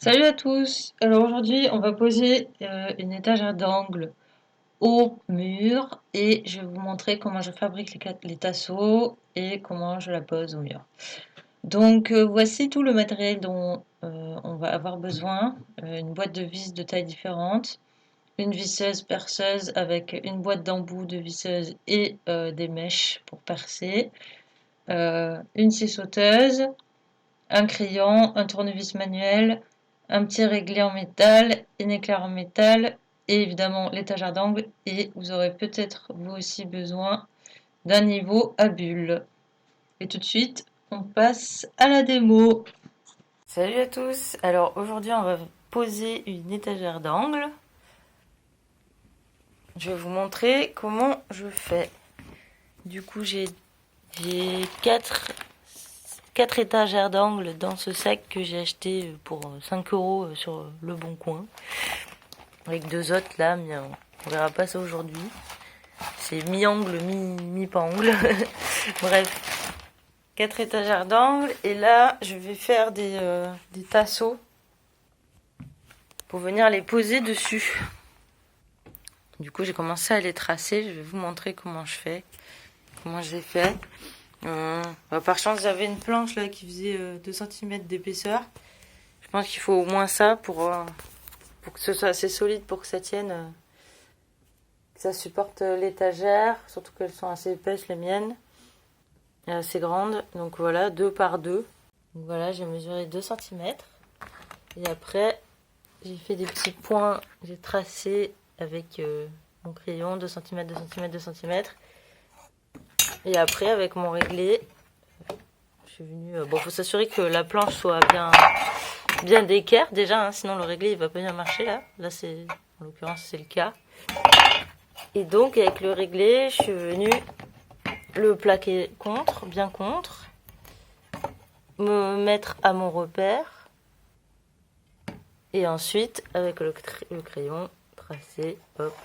Salut à tous! Alors aujourd'hui, on va poser une étagère d'angle au mur et je vais vous montrer comment je fabrique les tasseaux et comment je la pose au mur. Donc voici tout le matériel dont on va avoir besoin. Une boîte de vis de tailles différentes, une visseuse perceuse avec une boîte d'embout de visseuse et des mèches pour percer, une scie sauteuse, un crayon, un tournevis manuel, un petit réglé en métal, une éclair en métal et évidemment l'étagère d'angle et vous aurez peut-être vous aussi besoin d'un niveau à bulles. Et tout de suite, on passe à la démo. Salut à tous! Alors aujourd'hui, on va poser une étagère d'angle. Je vais vous montrer comment je fais. Du coup, j'ai quatre étagères d'angle dans ce sac que j'ai acheté pour 5 € sur le Bon Coin. Avec deux autres là, mais on verra pas ça aujourd'hui. C'est mi-angle, mi-pas angle. Bref, 4 étagères d'angle. Et là, je vais faire des tasseaux pour venir les poser dessus. Du coup, j'ai commencé à les tracer. Je vais vous montrer comment je fais, comment je les fais. Par chance, j'avais une planche là qui faisait 2 cm d'épaisseur. Je pense qu'il faut au moins ça pour que ce soit assez solide pour que ça tienne, que ça supporte l'étagère, surtout qu'elles sont assez épaisses les miennes, et assez grandes. Donc voilà, 2 par 2. Donc voilà, j'ai mesuré 2 cm. Et après, j'ai fait des petits points, j'ai tracé avec mon crayon 2 cm, 2 cm, 2 cm. Et après, avec mon réglé, je suis venue. Bon, faut s'assurer que la planche soit bien d'équerre déjà, hein, sinon le réglé il va pas bien marcher là. Là, c'est en l'occurrence c'est le cas. Et donc avec le réglé, je suis venue le plaquer contre, bien contre, me mettre à mon repère et ensuite avec le crayon tracer, hop,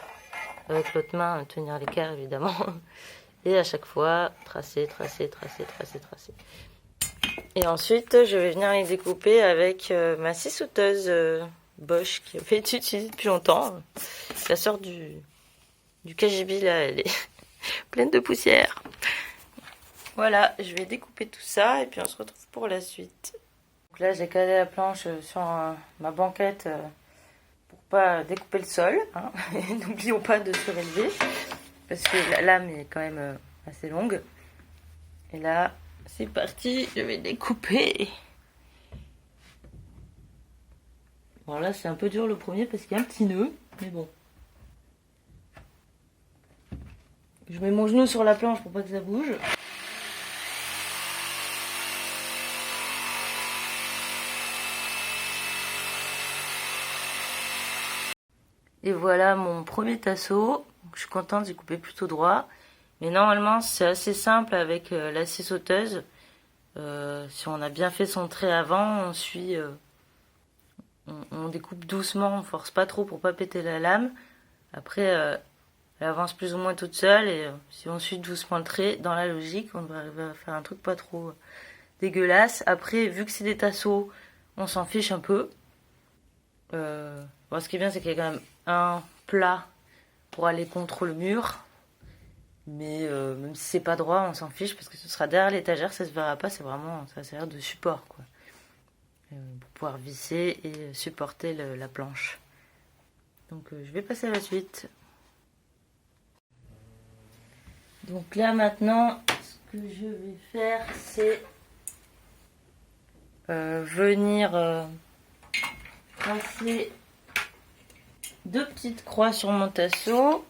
avec l'autre main tenir l'équerre évidemment. Et à chaque fois, tracer, tracer, tracer, tracer, tracer. Et ensuite, je vais venir les découper avec ma scie sauteuse Bosch qui a fait utiliser depuis longtemps. La sort du KGB, là, elle est pleine de poussière. Voilà, je vais découper tout ça et puis on se retrouve pour la suite. Donc là, j'ai calé la planche sur ma banquette pour pas découper le sol. Hein. N'oublions pas de surélever parce que la lame est quand même assez longue. Et là, c'est parti, je vais découper. Bon là, c'est un peu dur le premier parce qu'il y a un petit nœud, mais bon. Je mets mon genou sur la planche pour pas que ça bouge. Et voilà mon premier tasseau. Je suis contente, j'ai coupé plutôt droit. Mais normalement, c'est assez simple avec la scie sauteuse. Si on a bien fait son trait avant, on suit, on découpe doucement, on force pas trop pour pas péter la lame. Après, elle avance plus ou moins toute seule et si on suit doucement le trait, dans la logique, on devrait arriver à faire un truc pas trop dégueulasse. Après, vu que c'est des tasseaux, on s'en fiche un peu. Bon, ce qui est bien, c'est qu'il y a quand même un plat pour aller contre le mur. Mais même si c'est pas droit, on s'en fiche parce que ce sera derrière l'étagère, ça se verra pas, c'est vraiment, ça sert de support quoi. Pour pouvoir visser et supporter la planche. Donc je vais passer à la suite. Donc là maintenant, ce que je vais faire, c'est venir tracer 2 petites croix sur mon tasseau,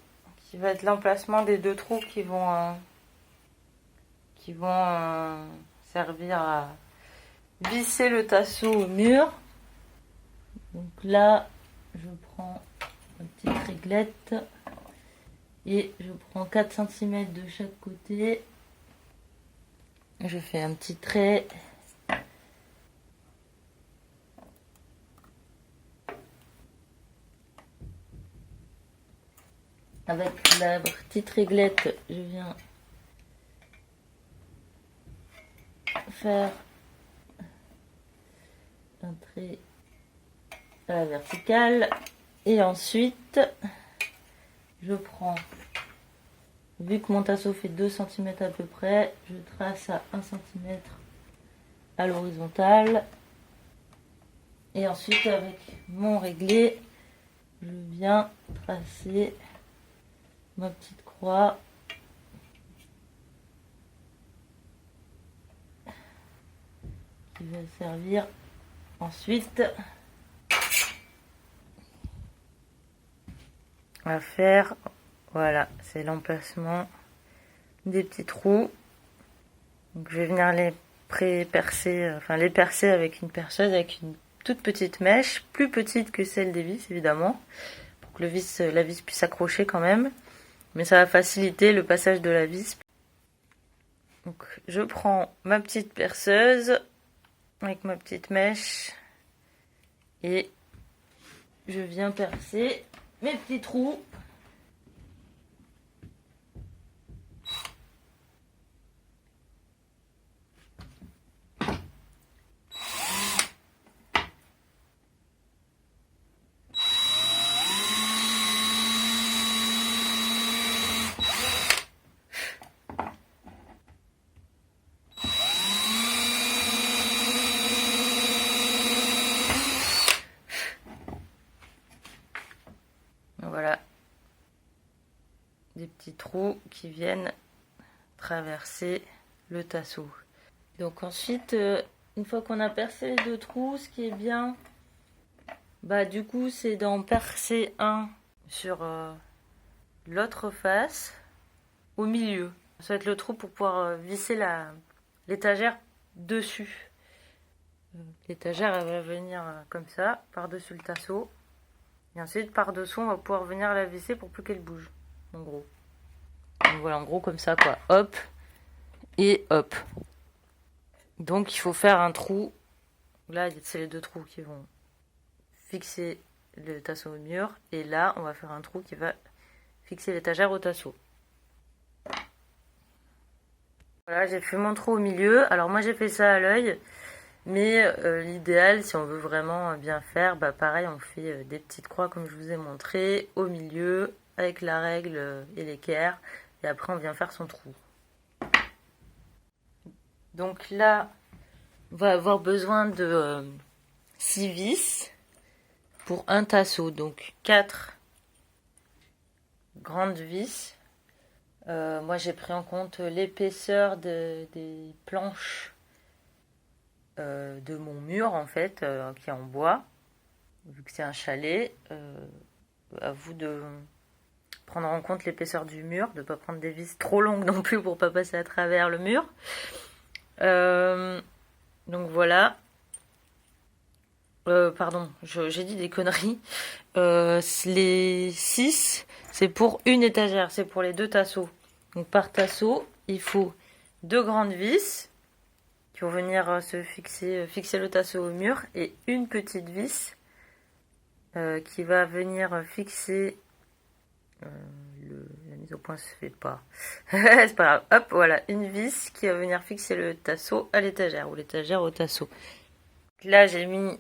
qui va être l'emplacement des 2 trous qui vont servir à visser le tasseau au mur. Donc là, je prends ma petite réglette et je prends 4 cm de chaque côté. Je fais un petit trait. Avec la petite réglette, je viens faire un trait à la verticale. Et ensuite, je prends, vu que mon tasseau fait 2 cm à peu près, je trace à 1 cm à l'horizontale. Et ensuite, avec mon réglé, je viens tracer ma petite croix qui va servir ensuite à faire, voilà, c'est l'emplacement des petits trous. Donc je vais venir les pré-percer, enfin les percer avec une perceuse, avec une toute petite mèche, plus petite que celle des vis évidemment, pour que la vis puisse s'accrocher quand même, mais ça va faciliter le passage de la vis. Donc je prends ma petite perceuse avec ma petite mèche et je viens percer mes petits trous. Voilà, des petits trous qui viennent traverser le tasseau. Donc ensuite, une fois qu'on a percé les 2 trous, ce qui est bien, du coup, c'est d'en percer un sur l'autre face, au milieu. Ça va être le trou pour pouvoir visser l'étagère dessus. L'étagère, elle va venir comme ça, par-dessus le tasseau. Et ensuite, par-dessous, on va pouvoir venir la visser pour plus qu'elle bouge, en gros. Donc voilà, en gros, comme ça, quoi. Hop, et hop. Donc, il faut faire un trou. Là, c'est les 2 trous qui vont fixer le tasseau au mur. Et là, on va faire un trou qui va fixer l'étagère au tasseau. Voilà, j'ai fait mon trou au milieu. Alors, moi, j'ai fait ça à l'œil. Mais l'idéal, si on veut vraiment bien faire, pareil, on fait des petites croix comme je vous ai montré, au milieu, avec la règle et l'équerre, et après on vient faire son trou. Donc là, on va avoir besoin de 6 vis pour un tasseau, donc 4 grandes vis. Moi j'ai pris en compte l'épaisseur des planches de mon mur en fait, qui est en bois, vu que c'est un chalet. À vous de prendre en compte l'épaisseur du mur, de ne pas prendre des vis trop longues non plus pour pas passer à travers le mur. Donc voilà. Pardon, j'ai dit des conneries. Les 6, c'est pour une étagère, c'est pour les 2 tasseaux. Donc par tasseau, il faut 2 grandes vis qui vont venir fixer le tasseau au mur, et une petite vis qui va venir fixer la mise au point se fait pas. C'est pas grave. Hop, voilà, une vis qui va venir fixer le tasseau à l'étagère ou l'étagère au tasseau. Là, j'ai mis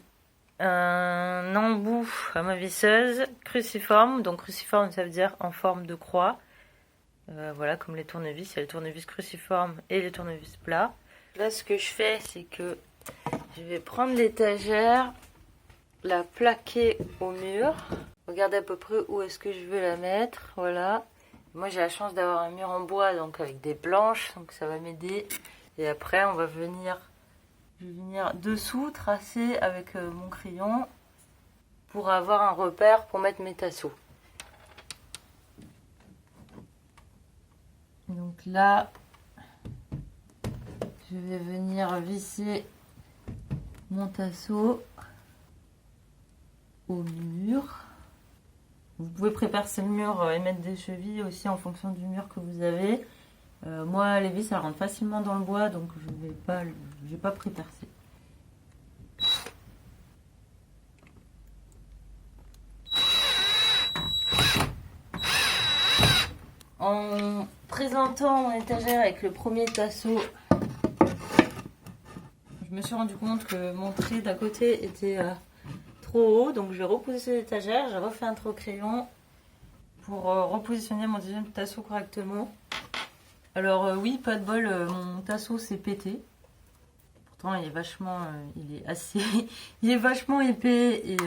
un embout à ma visseuse cruciforme. Donc cruciforme, ça veut dire en forme de croix. Voilà, comme les tournevis. Il y a les tournevis cruciformes et les tournevis plats. Là, ce que je fais, c'est que je vais prendre l'étagère, la plaquer au mur. Regardez à peu près où est-ce que je veux la mettre. Voilà. Moi, j'ai la chance d'avoir un mur en bois, donc avec des planches, donc ça va m'aider. Et après, je vais venir dessous, tracer avec mon crayon pour avoir un repère pour mettre mes tasseaux. Donc là, je vais venir visser mon tasseau au mur. Vous pouvez prépercer le mur et mettre des chevilles aussi en fonction du mur que vous avez. Moi, les vis, elles rentrent facilement dans le bois, donc je vais pas prépercer. En présentant mon étagère avec le premier tasseau, je me suis rendu compte que mon trait d'à côté était trop haut, donc je vais repositionner l'étagère. J'ai refait un trou-crayon pour repositionner mon deuxième tasseau correctement. Alors oui, pas de bol, mon tasseau s'est pété. Pourtant il est vachement, il est assez, il est vachement épais et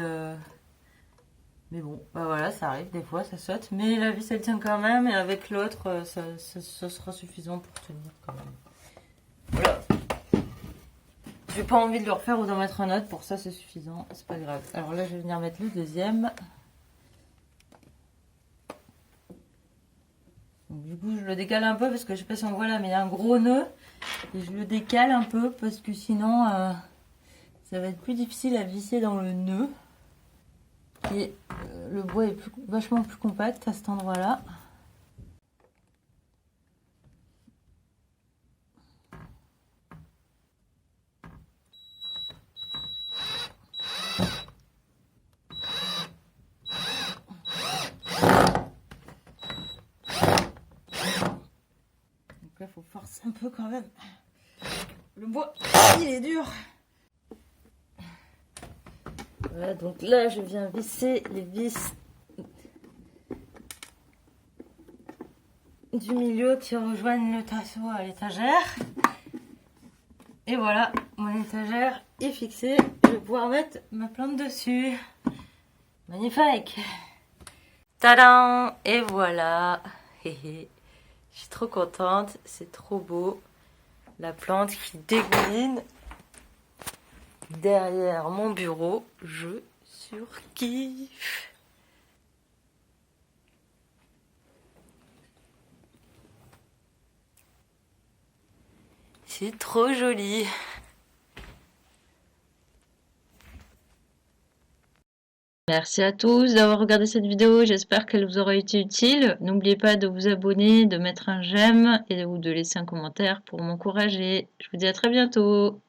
mais bon, bah voilà, ça arrive des fois, ça saute. Mais la vis elle tient quand même et avec l'autre, ça sera suffisant pour tenir quand même. Voilà. J'ai pas envie de le refaire ou d'en mettre un autre, pour ça c'est suffisant, c'est pas grave. Alors là je vais venir mettre le deuxième. Donc, du coup je le décale un peu parce que je sais pas si on voit là, mais il y a un gros nœud. Et je le décale un peu parce que sinon ça va être plus difficile à visser dans le nœud. Et le bois est vachement plus compact à cet endroit là. Donc là, faut forcer un peu quand même. Le bois, il est dur. Voilà, donc là, je viens visser les vis du milieu qui rejoignent le tasseau à l'étagère. Et voilà, mon étagère est fixée. Je vais pouvoir mettre ma plante dessus. Magnifique. Tadam! Et voilà. Je suis trop contente, c'est trop beau. La plante qui dégouline derrière mon bureau, je surkiffe. C'est trop joli. Merci à tous d'avoir regardé cette vidéo, j'espère qu'elle vous aura été utile. N'oubliez pas de vous abonner, de mettre un j'aime ou de laisser un commentaire pour m'encourager. Je vous dis à très bientôt.